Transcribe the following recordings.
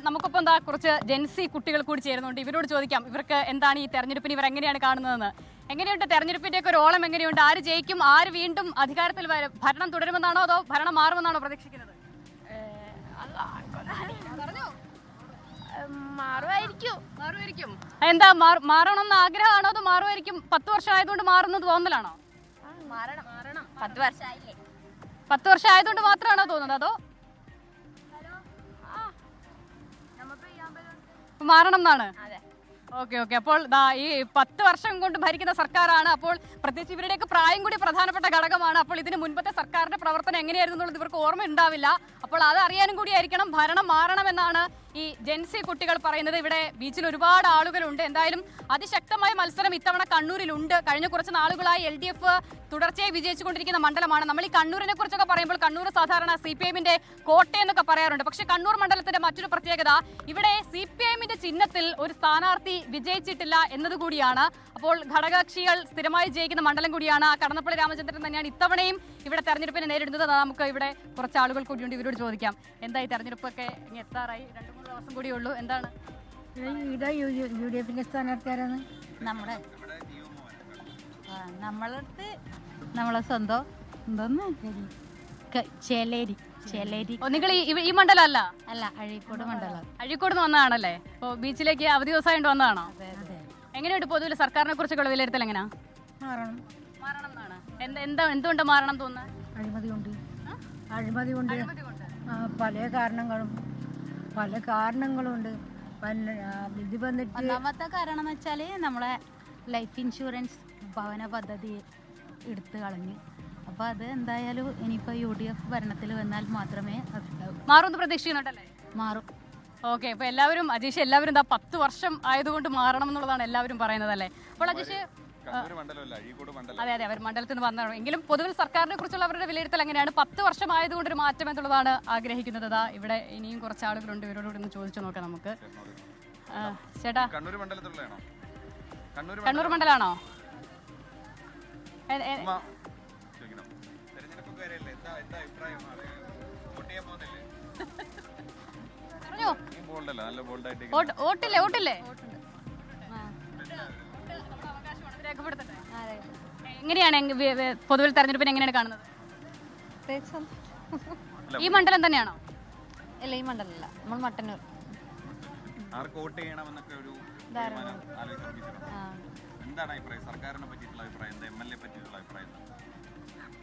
നമുക്കൊപ്പം എന്താ കുറച്ച് ജെൻസി കുട്ടികൾ കൂടി ചേരുന്നുണ്ട്. ഇവരോട് ചോദിക്കാം ഇവർക്ക് എന്താണ് ഈ തെരഞ്ഞെടുപ്പിന് ഇവർ എങ്ങനെയാണ് കാണുന്നതെന്ന്. എങ്ങനെയുണ്ട് തെരഞ്ഞെടുപ്പിന്റെ ഒക്കെ ഒരു ഓളം? എങ്ങനെയുണ്ട്? ആര് ജയിക്കും? ആര് വീണ്ടും അധികാരത്തിൽ ഭരണം തുടരുമെന്നാണോ അതോ ഭരണം മാറുമെന്നാണോ പ്രതീക്ഷിക്കുന്നത്? മാറുമായിരിക്കും. എന്താ മാറണമെന്ന് ആഗ്രഹമാണോ അതോ മാറുമായിരിക്കും? 10 വർഷം ആയതുകൊണ്ട് മാറുന്നത് തോന്നലാണോ? 10 വർഷം ആയതുകൊണ്ട് മാത്രമാണോ തോന്നുന്നത് അതോ മാറണം എന്നാണ്? ഓക്കെ. അപ്പോൾ ഈ 10 വർഷം കൊണ്ട് ഭരിക്കുന്ന സർക്കാരാണ്. അപ്പോൾ പ്രത്യേകിച്ച് ഇവരുടെയൊക്കെ പ്രായം കൂടി പ്രധാനപ്പെട്ട ഘടകമാണ്. അപ്പോൾ ഇതിന് മുൻപത്തെ സർക്കാരിന്റെ പ്രവർത്തനം എങ്ങനെയായിരുന്നു എന്നുള്ളത് ഇവർക്ക് ഓർമ്മ ഉണ്ടാവില്ല. അപ്പോൾ അത് അറിയാനും കൂടി ആയിരിക്കണം ഭരണം മാറണമെന്നാണ് ഈ ജെൻസി കുട്ടികൾ പറയുന്നത്. ഇവിടെ ബീച്ചിൽ ഒരുപാട് ആളുകളുണ്ട്. എന്തായാലും അതിശക്തമായ മത്സരം ഇത്തവണ കണ്ണൂരിലുണ്ട്. കഴിഞ്ഞ കുറച്ച് നാളുകളായി LDF തുടർച്ചയായി വിജയിച്ചുകൊണ്ടിരിക്കുന്ന മണ്ഡലമാണ്. നമ്മൾ ഈ കണ്ണൂരിനെ കുറിച്ചൊക്കെ പറയുമ്പോൾ കണ്ണൂർ സാധാരണ CPIന്റെ കോട്ടയെന്നൊക്കെ പറയാറുണ്ട്. പക്ഷേ കണ്ണൂർ മണ്ഡലത്തിന്റെ മറ്റൊരു പ്രത്യേകത ഇവിടെ CPIന്റെ ചിഹ്നത്തിൽ ഒരു സ്ഥാനാർത്ഥി വിജയിച്ചിട്ടില്ല എന്നതുകൂടിയാണ്. അപ്പോൾ ഘടകകക്ഷികൾ സ്ഥിരമായി ജയിക്കുന്ന മണ്ഡലം കൂടിയാണ്. കടന്നപ്പള്ളി രാമചന്ദ്രൻ തന്നെയാണ് ഇത്തവണയും ഇവിടെ തെരഞ്ഞെടുപ്പിനെ നേരിടുന്നത്. നമുക്ക് ഇവിടെ കുറച്ച് ആളുകൾ കൂടിയുണ്ട്. ഇവരോട് ചോദിക്കാം എന്തായി തെരഞ്ഞെടുപ്പൊക്കെ എത്താറായി? 2-3 ദിവസം കൂടിയേ ഉള്ളൂ. എന്താണ് UDF സ്ഥാനാർത്ഥിയാരാണ്? നമ്മളെ സ്വന്തം ചേലേരി. നിങ്ങൾ ഈ മണ്ഡലം അല്ല, അഴീക്കോട് മണ്ഡലം. അഴീക്കോട് വന്നതാണല്ലേ? ഇപ്പോൾ ബീച്ചിലേക്ക് അവധി ദിവസമായിട്ട് വന്നതാണോ? എങ്ങനെയുണ്ട് പൊതുവിൽ സർക്കാരിനെ കുറിച്ചുള്ള വിലയിരുത്തൽ? എങ്ങനെയാ? മാറണം എന്നാണ്. എന്തുകൊണ്ട് മാറണം തോന്നുന്നത്? അഴിമതി കൊണ്ട് പല കാരണങ്ങളുണ്ട്. ഇത് വന്നിട്ട് ഒന്നാമത്തെ കാരണം എന്ന് വെച്ചാൽ നമ്മളെ ലൈഫ് ഇൻഷുറൻസ് ഭവന പദ്ധതി എടുത്തു കളഞ്ഞു. അപ്പോൾ അത് എന്തായാലും ഇനിയിപ്പോൾ UDF ഭരണത്തിൽ വന്നാൽ മാത്രമേ മാറുമെന്ന് പ്രതീക്ഷിക്കുന്നുണ്ടല്ലേ? മാറും. ഓക്കെ. അപ്പോൾ എല്ലാവരും എല്ലാവരും 10 വർഷം ആയതുകൊണ്ട് മാറണം എന്നുള്ളതാണ് എല്ലാവരും പറയുന്നത് അല്ലേ? അപ്പോൾ അജീഷ് അതെ അവർ മണ്ഡലത്തിൽ നിന്ന് വന്നതാണ്. എങ്കിലും പൊതുവിൽ സർക്കാരിനെ കുറിച്ചുള്ള അവരുടെ വിലയിരുത്തൽ എങ്ങനെയാണ്? 10 വർഷം ആയതുകൊണ്ട് ഒരു മാറ്റം എന്നുള്ളതാണ് ആഗ്രഹിക്കുന്നത്. ഇവിടെ ഇനിയും കുറച്ച് ആളുകളുണ്ട്. ഇവരോട് ഒന്ന് ചോദിച്ചു നോക്കാം നമുക്ക്. ചേട്ടാ, കണ്ണൂർ മണ്ഡലാണോ? ഓട്ടില്ലേ? എങ്ങനെയാണ് പൊതുവിൽ തെരഞ്ഞെടുപ്പിനെ എങ്ങനെയാണ് കാണുന്നത്? ഈ മണ്ഡലം തന്നെയാണോ? അല്ല, ഈ മണ്ഡലമല്ല, നമ്മൾ മട്ടന്നൂർ.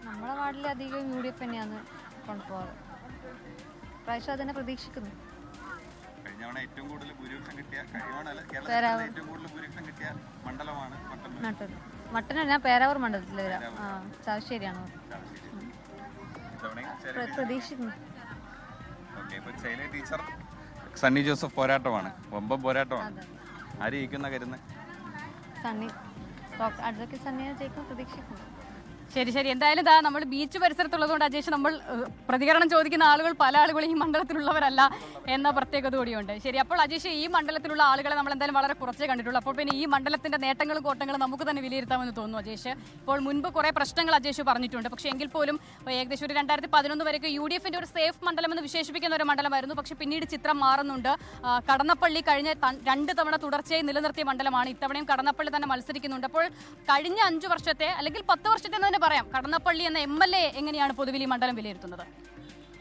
നമ്മളെ വാർഡിൽ അധികം UDF തന്നെയാണ് കൊണ്ടുപോകാറ്. പ്രാവശ്യം അതിനെ പ്രതീക്ഷിക്കുന്നു. ഏറ്റവും കൂടുതൽ ഭൂരിപക്ഷം കിട്ടിയ മണ്ഡലമാണ് മട്ടന്നൂർ. ഞാൻ പേരാവൂർ മണ്ഡലത്തിൽ വരാം. ചാവശ്ശേരിയാണ് പ്രതീക്ഷിക്കുന്നു. ടീച്ചർ സണ്ണി ജോസഫ് പോരാട്ടമാണ്, വമ്പം പോരാട്ടമാണ്. ആര് ജയിക്കുന്ന കരുന്ന്? സണ്ണി, അഡ്വക്കേറ്റ് സണ്ണിയെ ജയിക്കും പ്രതീക്ഷിക്കുന്നു. ശരി. എന്തായാലും നമ്മൾ ബീച്ച് പരിസരത്തുള്ളതുകൊണ്ട് അജേഷ് നമ്മൾ പ്രതികരണം ചോദിക്കുന്ന ആളുകൾ പല ആളുകളും ഈ മണ്ഡലത്തിലുള്ളവരല്ല എന്ന പ്രത്യേകത കൂടിയുണ്ട്. ശരി. അപ്പോൾ അജേഷ്, ഈ മണ്ഡലത്തിലുള്ള ആളുകളെ നമ്മൾ എന്തായാലും വളരെ കുറച്ചേ കണ്ടിട്ടുള്ളൂ. അപ്പോൾ പിന്നെ ഈ മണ്ഡലത്തിന്റെ നേട്ടങ്ങളും കോട്ടങ്ങളും നമുക്ക് തന്നെ വിലയിരുത്താമെന്ന് തോന്നുന്നു അജേഷ്. ഇപ്പോൾ മുൻപ് കുറേ പ്രശ്നങ്ങൾ അജേഷ് പറഞ്ഞിട്ടുണ്ട്. പക്ഷേ എങ്കിൽ പോലും ഏകദേശം ഒരു 2011 വരെയൊക്കെ UDFന്റെ ഒരു സേഫ് മണ്ഡലം എന്ന് വിശേഷിപ്പിക്കുന്ന ഒരു മണ്ഡലമായിരുന്നു. പക്ഷേ പിന്നീട് ചിത്രം മാറുന്നുണ്ട്. കടന്നപ്പള്ളി കഴിഞ്ഞ 2 തവണ തുടർച്ചയായി നിലനിർത്തിയ മണ്ഡലമാണ്. ഇത്തവണയും കടന്നപ്പള്ളി തന്നെ മത്സരിക്കുന്നുണ്ട്. അപ്പോൾ കഴിഞ്ഞ 5 വർഷത്തെ അല്ലെങ്കിൽ 10 വർഷത്തെ പറയാം, കടന്നപ്പള്ളി എന്ന MLA എങ്ങനെയാണ് പൊതുവിൽ ഈ മണ്ഡലം വിലയിരുത്തുന്നത്?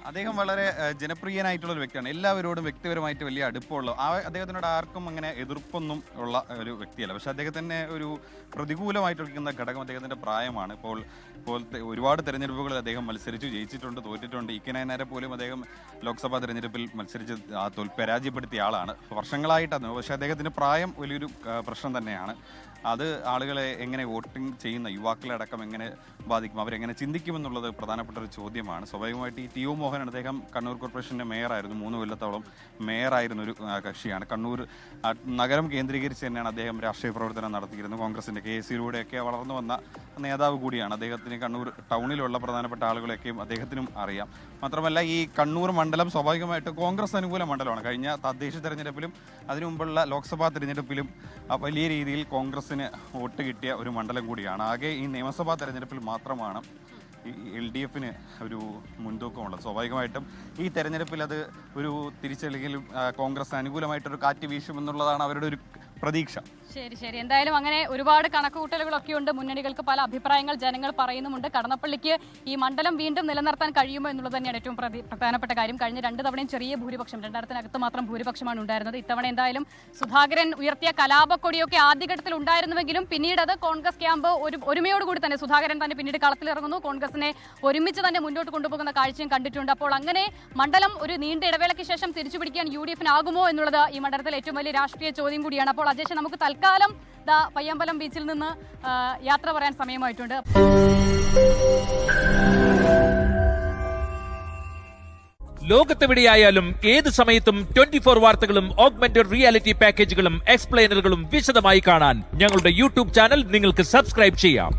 അദ്ദേഹം വളരെ ജനപ്രിയനായിട്ടുള്ള ഒരു വ്യക്തിയാണ്. എല്ലാവരോടും വ്യക്തിപരമായിട്ട് വലിയ അടുപ്പമുള്ള അദ്ദേഹത്തിനോട് ആർക്കും അങ്ങനെ എതിർപ്പൊന്നും ഉള്ള ഒരു വ്യക്തിയല്ല. പക്ഷെ അദ്ദേഹത്തിന് ഒരു പ്രതികൂലമായിട്ടിരിക്കുന്ന ഘടകം അദ്ദേഹത്തിൻ്റെ പ്രായമാണ്. ഇപ്പോഴത്തെ ഒരുപാട് തെരഞ്ഞെടുപ്പുകളിൽ അദ്ദേഹം മത്സരിച്ചു, ജയിച്ചിട്ടുണ്ട്, തോറ്റിട്ടുണ്ട്. ഇക്കനായനാരെ പോലും അദ്ദേഹം ലോക്സഭാ തെരഞ്ഞെടുപ്പിൽ മത്സരിച്ച് പരാജയപ്പെടുത്തിയ ആളാണ്. വർഷങ്ങളായിട്ടാണ്. പക്ഷേ അദ്ദേഹത്തിൻ്റെ പ്രായം വലിയൊരു പ്രശ്നം തന്നെയാണ്. അത് ആളുകളെ എങ്ങനെ വോട്ടിംഗ് ചെയ്യുന്ന യുവാക്കളെ അടക്കം എങ്ങനെ ബാധിക്കും, അവരെങ്ങനെ ചിന്തിക്കുമെന്നുള്ളത് പ്രധാനപ്പെട്ട ഒരു ചോദ്യമാണ്. സ്വാഭാവികമായിട്ട് ഈ TO മോഹൻ, അദ്ദേഹം കണ്ണൂർ കോർപ്പറേഷൻ്റെ മേയറായിരുന്നു, 3 കൊല്ലത്തോളം മേയറായിരുന്ന ഒരു കക്ഷിയാണ്. കണ്ണൂർ നഗരം കേന്ദ്രീകരിച്ച് തന്നെയാണ് അദ്ദേഹം രാഷ്ട്രീയ പ്രവർത്തനം നടത്തിയിരുന്നത്. കോൺഗ്രസിൻ്റെ KSയിലൂടെയൊക്കെ വളർന്നു വന്ന നേതാവ് കൂടിയാണ്. അദ്ദേഹത്തിന് കണ്ണൂർ ടൗണിലുള്ള പ്രധാനപ്പെട്ട ആളുകളെയൊക്കെയും അദ്ദേഹത്തിനും അറിയാം. മാത്രമല്ല ഈ കണ്ണൂർ മണ്ഡലം സ്വാഭാവികമായിട്ട് കോൺഗ്രസ് അനുകൂല മണ്ഡലമാണ്. കഴിഞ്ഞ തദ്ദേശ തെരഞ്ഞെടുപ്പിലും അതിനു മുമ്പുള്ള ലോക്സഭാ തെരഞ്ഞെടുപ്പിലും വലിയ രീതിയിൽ കോൺഗ്രസിന് വോട്ട് കിട്ടിയ ഒരു മണ്ഡലം കൂടിയാണ്. ആകെ ഈ നിയമസഭാ തെരഞ്ഞെടുപ്പിൽ മാത്രമാണ് LDFന് ഒരു മുൻതൂക്കമുള്ളത്. സ്വാഭാവികമായിട്ടും ഈ തെരഞ്ഞെടുപ്പിൽ അത് ഒരു തിരിച്ചല്ലെങ്കിൽ കോൺഗ്രസ് അനുകൂലമായിട്ടൊരു കാറ്റ് വീശുമെന്നുള്ളതാണ് അവരുടെ ഒരു പ്രതീക്ഷ. ശരി. എന്തായാലും അങ്ങനെ ഒരുപാട് കണക്കുകൂട്ടലുകളൊക്കെ ഉണ്ട്. മുന്നണികൾക്ക് പല അഭിപ്രായങ്ങൾ ജനങ്ങൾ പറയുന്നുമുണ്ട്. കടന്നപ്പള്ളിക്ക് ഈ മണ്ഡലം വീണ്ടും നിലനിർത്താൻ കഴിയുമോ എന്നുള്ളത് തന്നെയാണ് ഏറ്റവും പ്രധാനപ്പെട്ട കാര്യം. കഴിഞ്ഞ 2 തവണയും ചെറിയ ഭൂരിപക്ഷം, 2000-നകത്ത് മാത്രം ഭൂരിപക്ഷമാണ് ഉണ്ടായിരുന്നത്. ഇത്തവണ എന്തായാലും സുധാകരൻ ഉയർത്തിയ കലാപക്കൊടിയൊക്കെ ആദ്യഘട്ടത്തിൽ ഉണ്ടായിരുന്നുവെങ്കിലും പിന്നീട് അത് കോൺഗ്രസ് ക്യാമ്പ് ഒരുമയോടുകൂടി തന്നെ സുധാകരൻ തന്നെ പിന്നീട് കളത്തിലിറങ്ങുന്നു. കോൺഗ്രസിനെ ഒരുമിച്ച് തന്നെ മുന്നോട്ട് കൊണ്ടുപോകുന്ന കാഴ്ചയും കണ്ടിട്ടുണ്ട്. അപ്പോൾ അങ്ങനെ മണ്ഡലം ഒരു നീണ്ട ഇടവേളയ്ക്ക് ശേഷം തിരിച്ചുപിടിക്കാൻ UDF-നാകുമോ എന്നുള്ളത് ഈ മണ്ഡലത്തിൽ ഏറ്റവും വലിയ രാഷ്ട്രീയ ചോദ്യം കൂടിയാണ്. അപ്പോൾ അജേഷ്, നമുക്ക് തൽക്കാലം പയ്യാമ്പലം ബീച്ചിൽ നിന്ന് യാത്ര പറയാൻ സമയമായിട്ടുണ്ട്. ലോകത്തെവിടെയായാലും ഏത് സമയത്തും 24 വാർത്തകളും ഓഗ്മെന്റഡ് റിയാലിറ്റി പാക്കേജുകളും എക്സ്പ്ലെയിനറുകളും വിശദമായി കാണാൻ ഞങ്ങളുടെ YouTube ചാനൽ നിങ്ങൾക്ക് സബ്സ്ക്രൈബ് ചെയ്യാം.